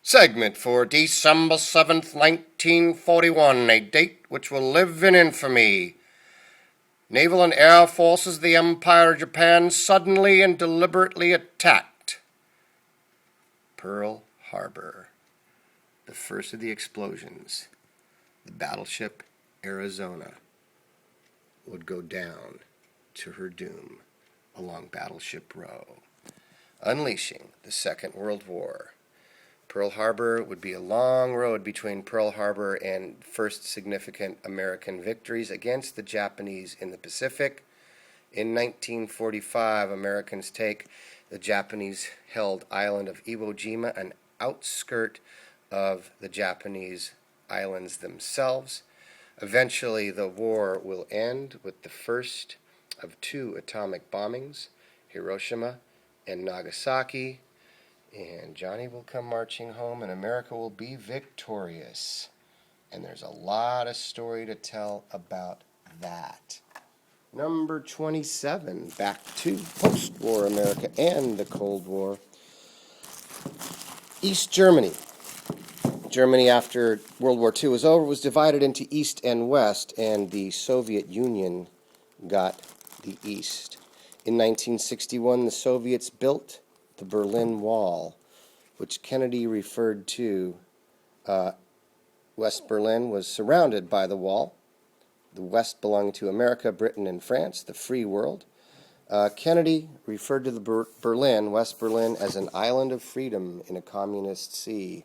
Segment for December 7th, 1941, a date which will live in infamy. Naval and Air Forces of the Empire of Japan suddenly and deliberately attacked Pearl Harbor. The first of the explosions, the battleship Arizona, would go down to her doom along Battleship Row, unleashing the Second World War. Pearl Harbor would be a long road between Pearl Harbor and first significant American victories against the Japanese in the Pacific. In 1945, Americans take the Japanese-held island of Iwo Jima, an outskirt of the Japanese islands themselves. Eventually, the war will end with the first of two atomic bombings, Hiroshima and Nagasaki, and Johnny will come marching home and America will be victorious. And there's a lot of story to tell about that. Number 27, back to post-war America and the Cold War. East Germany. Germany, after World War II was over, was divided into East and West, and the Soviet Union got the East. In 1961, the Soviets built the Berlin Wall, which Kennedy referred to. West Berlin was surrounded by the wall. The West belonged to America, Britain, and France, the free world. Kennedy referred to the West Berlin, as an island of freedom in a communist sea.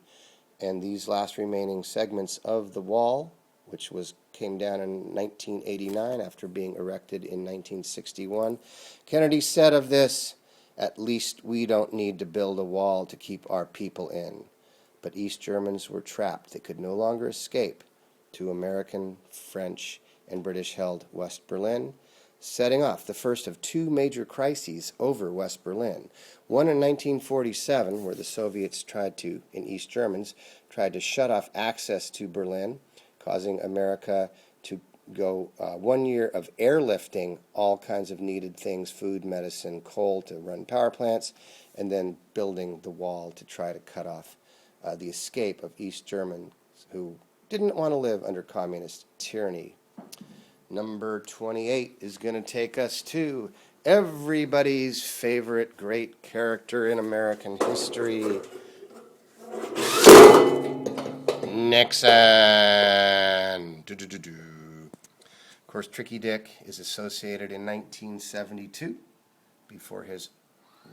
And these last remaining segments of the wall, which came down in 1989 after being erected in 1961, Kennedy said of this, "At least we don't need to build a wall to keep our people in." But East Germans were trapped. They could no longer escape to American, French, and British-held West Berlin, setting off the first of two major crises over West Berlin. One in 1947, where the Soviets and East Germans tried to shut off access to Berlin, causing America to go 1 year of airlifting all kinds of needed things, food, medicine, coal to run power plants, and then building the wall to try to cut off the escape of East Germans who didn't want to live under communist tyranny. Number 28 is going to take us to everybody's favorite great character in American history, Nixon. Of course, Tricky Dick is associated in 1972 before his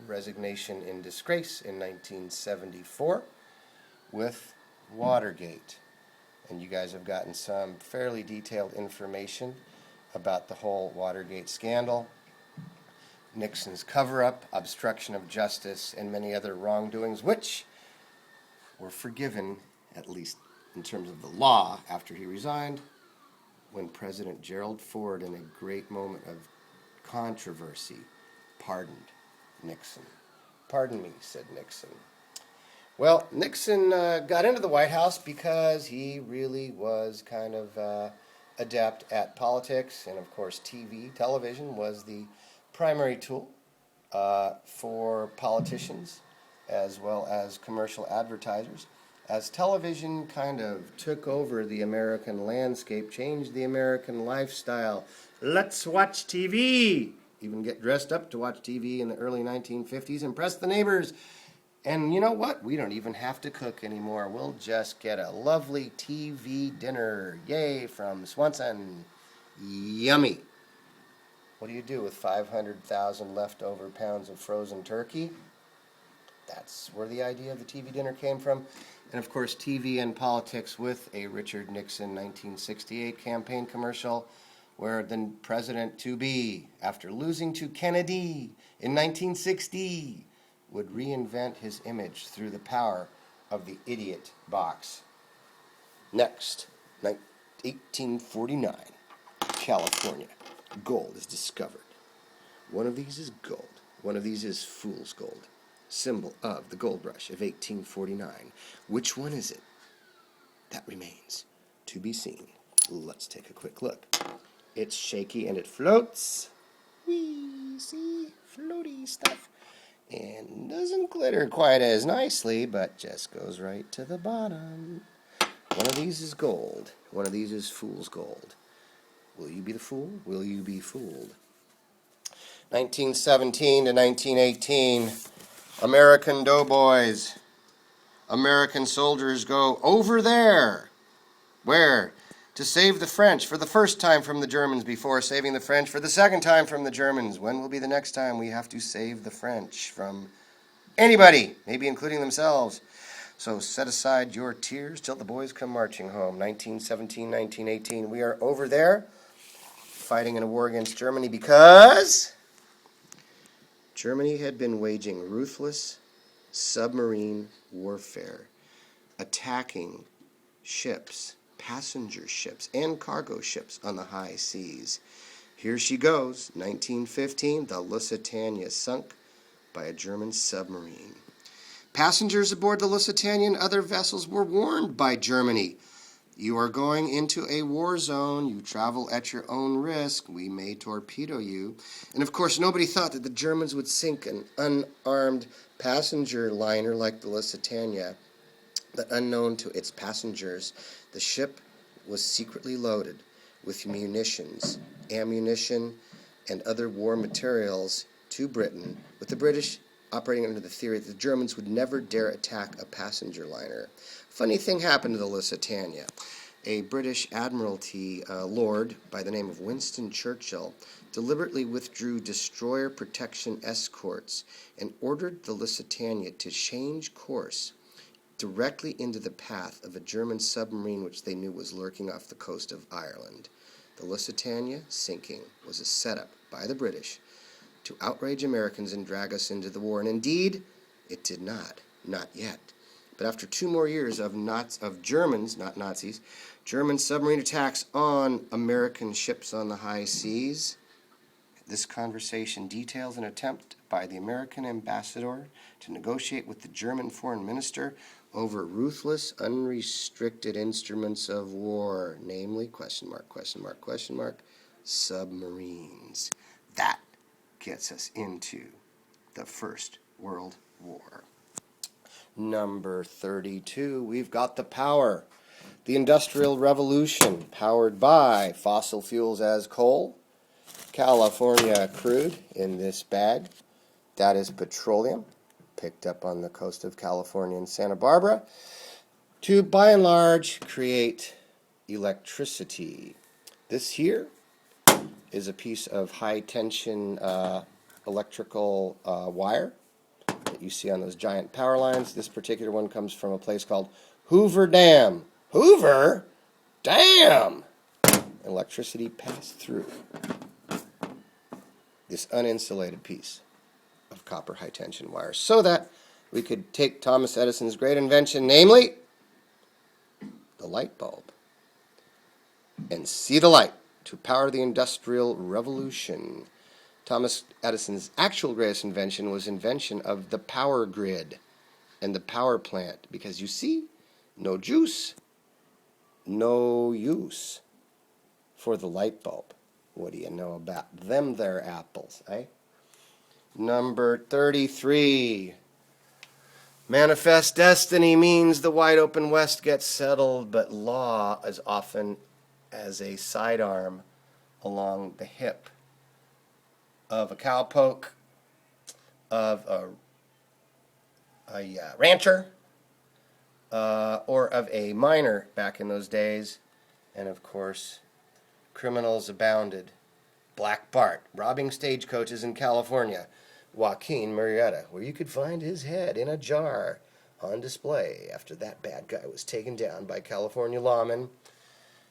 resignation in disgrace in 1974 with Watergate. And you guys have gotten some fairly detailed information about the whole Watergate scandal, Nixon's cover-up, obstruction of justice, and many other wrongdoings, which were forgiven, at least in terms of the law, after he resigned, when President Gerald Ford, in a great moment of controversy, pardoned Nixon. "Pardon me," said Nixon. Well, Nixon got into the White House because he really was kind of adept at politics, and of course television was the primary tool for politicians as well as commercial advertisers. As television kind of took over the American landscape, changed the American lifestyle. Let's watch TV! Even get dressed up to watch TV in the early 1950s, impress the neighbors. And you know what? We don't even have to cook anymore. We'll just get a lovely TV dinner. Yay, from Swanson. Yummy. What do you do with 500,000 leftover pounds of frozen turkey? That's where the idea of the TV dinner came from. And of course, TV and politics with a Richard Nixon 1968 campaign commercial where the president-to-be, after losing to Kennedy in 1960, would reinvent his image through the power of the idiot box. Next, 1849, California. Gold is discovered. One of these is gold. One of these is fool's gold, symbol of the gold rush of 1849. Which one is it? That remains to be seen. Let's take a quick look. It's shaky and it floats. Whee, see? Floaty stuff. And doesn't glitter quite as nicely, but just goes right to the bottom. One of these is gold. One of these is fool's gold. Will you be the fool? Will you be fooled? 1917 to 1918, American doughboys. American soldiers go over there. Where? To save the French for the first time from the Germans before saving the French for the second time from the Germans. When will be the next time we have to save the French from anybody, maybe including themselves? So set aside your tears till the boys come marching home. 1917, 1918. We are over there fighting in a war against Germany because Germany had been waging ruthless submarine warfare, attacking ships, passenger ships, and cargo ships on the high seas. Here she goes, 1915, the Lusitania sunk by a German submarine. Passengers aboard the Lusitania and other vessels were warned by Germany. You are going into a war zone. You travel at your own risk. We may torpedo you. And of course, nobody thought that the Germans would sink an unarmed passenger liner like the Lusitania. But unknown to its passengers, the ship was secretly loaded with munitions, ammunition, and other war materials to Britain, with the British operating under the theory that the Germans would never dare attack a passenger liner. Funny thing happened to the Lusitania. A British Admiralty lord by the name of Winston Churchill deliberately withdrew destroyer protection escorts and ordered the Lusitania to change course directly into the path of a German submarine which they knew was lurking off the coast of Ireland. The Lusitania sinking was a setup by the British to outrage Americans and drag us into the war. And indeed, it did not yet. But after 2 more years of Germans, not Nazis, German submarine attacks on American ships on the high seas, this conversation details an attempt by the American ambassador to negotiate with the German foreign minister over ruthless, unrestricted instruments of war, namely, submarines. That gets us into the First World War. Number 32, we've got the power. The Industrial Revolution, powered by fossil fuels as coal, California crude in this bag. That is petroleum, picked up on the coast of California and Santa Barbara, to, by and large, create electricity. This here is a piece of high-tension electrical wire that you see on those giant power lines. This particular one comes from a place called Hoover Dam. Hoover Dam! Electricity passed through this uninsulated piece of copper high-tension wire so that we could take Thomas Edison's great invention, namely the light bulb, and see the light to power the Industrial Revolution. Thomas Edison's actual greatest invention was invention of the power grid and the power plant, because you see, no juice, no use for the light bulb. What do you know about them there apples, eh? Number 33. Manifest destiny means the wide open West gets settled, but law is often as a sidearm along the hip of a cowpoke, of a rancher, or of a miner back in those days. And of course, criminals abounded. Black Bart, robbing stagecoaches in California. Joaquin Murrieta, where you could find his head in a jar on display after that bad guy was taken down by California lawmen.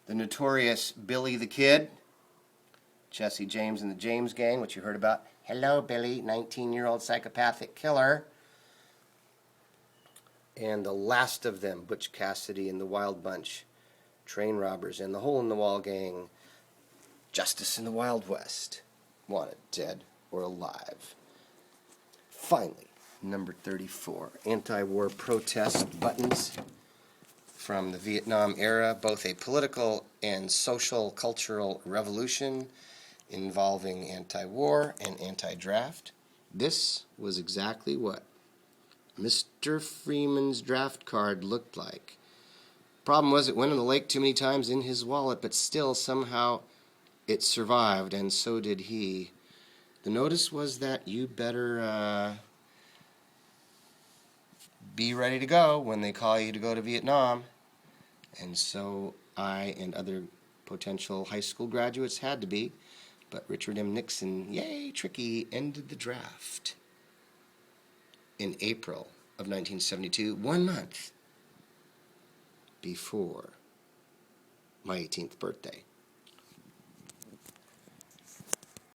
The notorious Billy the Kid, Jesse James and the James Gang, which you heard about. Hello, Billy, 19-year-old psychopathic killer. And the last of them, Butch Cassidy and the Wild Bunch, train robbers, and the Hole in the Wall Gang, Justice in the Wild West, wanted dead or alive. Finally, number 34, anti-war protest buttons from the Vietnam era, both a political and social cultural revolution involving anti-war and anti-draft. this was exactly what Mr. Freeman's draft card looked like. Problem was, it went in the lake too many times in his wallet, but still, somehow, it survived, and so did he. The notice was that you better be ready to go when they call you to go to Vietnam. And so I and other potential high school graduates had to be. But Richard M. Nixon, yay, Tricky, ended the draft in April of 1972, 1 month before my 18th birthday.